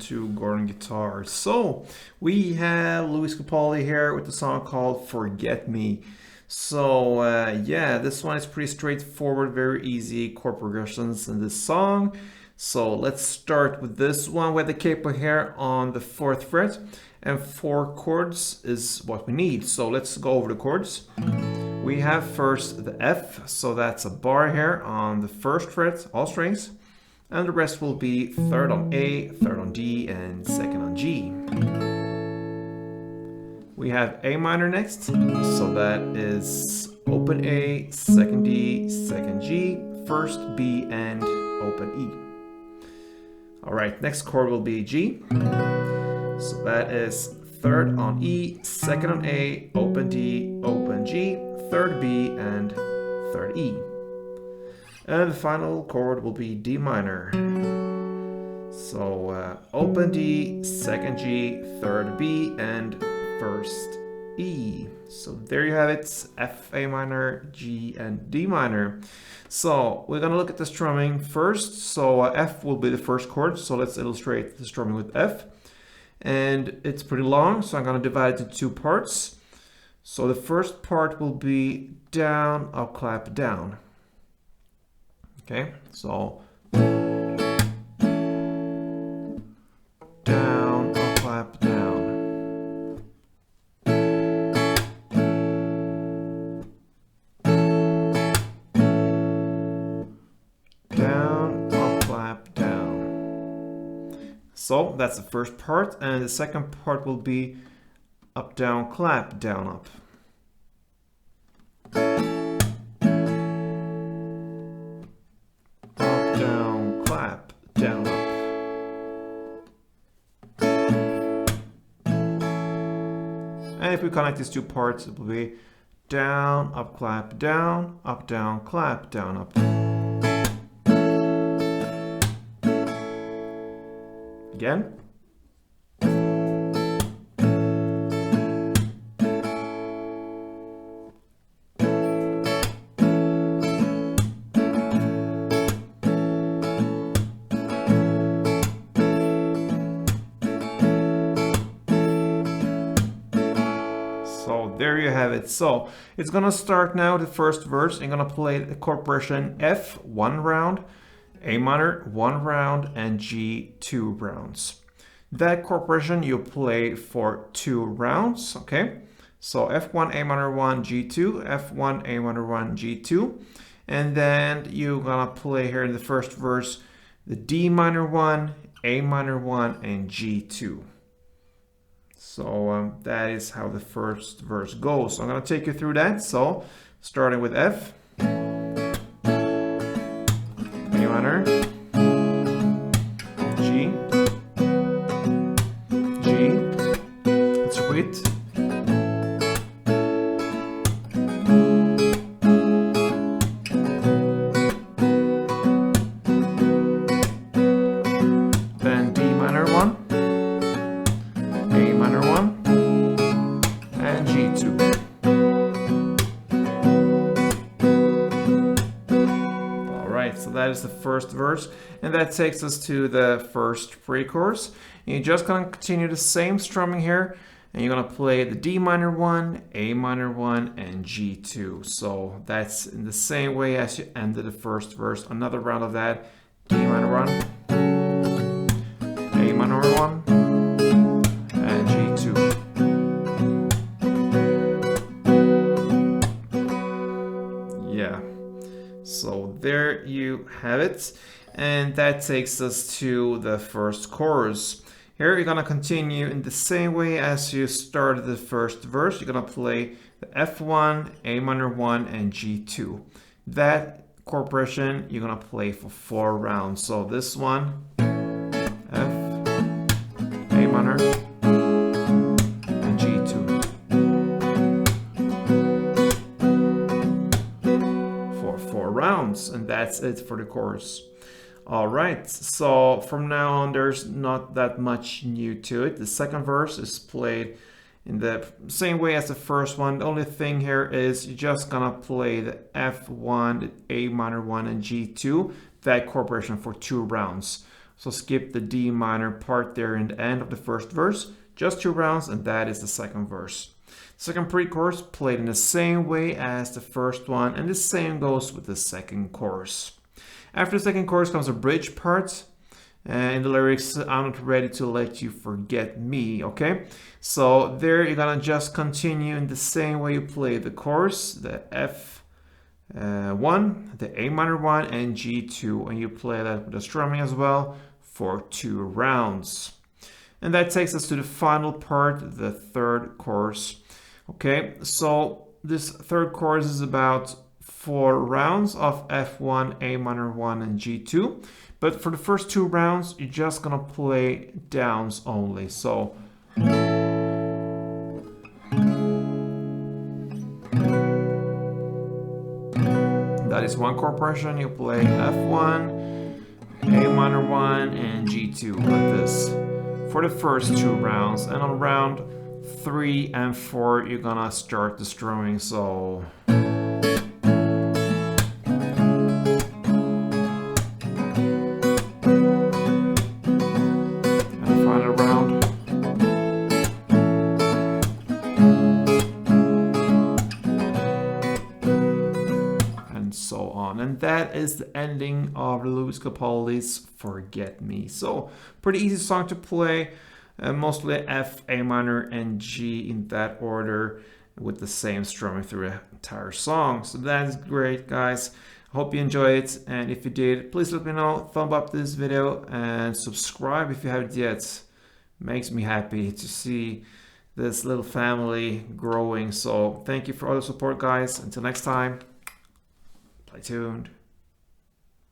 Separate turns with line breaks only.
to Gordon Guitar. So we have Louis Capaldi here with the song called Forget Me. So yeah, this one is pretty straightforward, very easy chord progressions in this song. So let's start with this one with the capo here on the 4th fret, and 4 chords is what we need. So let's go over the chords. We have first the F, so that's a bar here on the 1st fret, all strings. And the rest will be 3rd on A, 3rd on D, and 2nd on G. We have A minor next, so that is open A, 2nd D, 2nd G, 1st B, and open E. Alright, next chord will be G. So that is 3rd on E, 2nd on A, open D, open G, 3rd B, and 3rd E. And the final chord will be D minor. So open D, 2nd G, 3rd B, and 1st E. So there you have it, F, A minor, G, and D minor. So we're gonna look at the strumming first. So F will be the first chord. So let's illustrate the strumming with F. And it's pretty long, so I'm gonna divide it into 2 parts. So the first part will be down, up, clap, down. Okay, so down, up, clap, down. Down, up, clap, down. So that's the first part, and the second part will be up, down, clap, down, up. Down, clap, down, up. And if we connect these 2 parts, it will be down, up, clap, down, clap, down, up. Again. So there you have it. So it's gonna start now the first verse. I'm gonna play the chord progression F 1 round, A minor 1 round, and G 2 rounds. That chord progression you play for 2 rounds. Okay, so F1 A minor 1 G2, F1 A minor 1 G2, and then you're gonna play here in the first verse the D minor 1, A minor 1, and G2. So that is how the first verse goes. So I'm going to take you through that. So starting with F, A minor, G, G, let's repeat. Then D minor 1. A minor 1, and G2. Alright, so that is the first verse, and that takes us to the first pre-chorus. You're just going to continue the same strumming here, and you're going to play the D minor 1, A minor 1, and G2. So that's in the same way as you ended the first verse. Another round of that, D minor 1, A minor 1, and G2. Yeah, so there you have it, and that takes us to the first chorus. Here you're gonna continue in the same way as you started the first verse. You're gonna play the F1, A minor 1, and G2. That chord progression you're gonna play for 4 rounds. So this one, F, A minor, and G2 for 4 rounds, and that's it for the chorus. All right, so from now on there's not that much new to it. The second verse is played in the same way as the first one. The only thing here is you're just gonna play the F1, the A minor 1, and G2, that chord progression for 2 rounds. So skip the D minor part there in the end of the first verse, just 2 rounds, and that is the second verse. Second pre-chorus played in the same way as the first one, and the same goes with the second chorus. After the second chorus comes a bridge part, and in the lyrics, I'm not ready to let you forget me, okay? So there you're gonna just continue in the same way you play the chorus, the F1, the A minor 1, and G2, and you play that with the strumming as well for 2 rounds. And that takes us to the final part, the third chorus. Okay, so this third chorus is about 4 rounds of F1, A minor 1, and G2. But for the first 2 rounds, you're just gonna play downs only. So that is 1 chord progression. You play F1, A minor 1, and G2 like this for the first 2 rounds. And on round 3 and 4, you're gonna start the strumming. So so on. And that is the ending of Lewis Capaldi's Forget Me. So pretty easy song to play, mostly F, A minor, and G in that order with the same strumming through the entire song. So that's great, guys. I hope you enjoyed it, and if you did, please let me know, thumb up this video and subscribe if you haven't yet. Makes me happy to see this little family growing. So thank you for all the support, guys. Until next time, stay tuned.